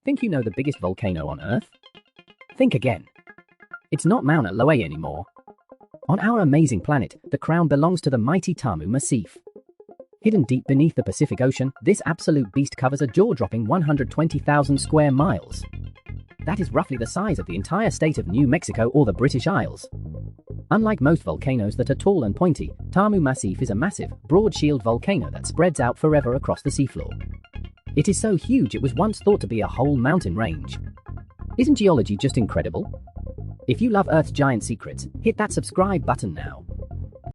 Think you know the biggest volcano on Earth? Think again. It's not Mauna Loa anymore. On our amazing planet, the crown belongs to the mighty Tamu Massif. Hidden deep beneath the Pacific Ocean, this absolute beast covers a jaw-dropping 120,000 square miles. That is roughly the size of the entire state of New Mexico or the British Isles. Unlike most volcanoes that are tall and pointy, Tamu Massif is a massive, broad-shield volcano that spreads out forever across the seafloor. It is so huge it was once thought to be a whole mountain range. Isn't geology just incredible? If you love Earth's giant secrets, hit that subscribe button now.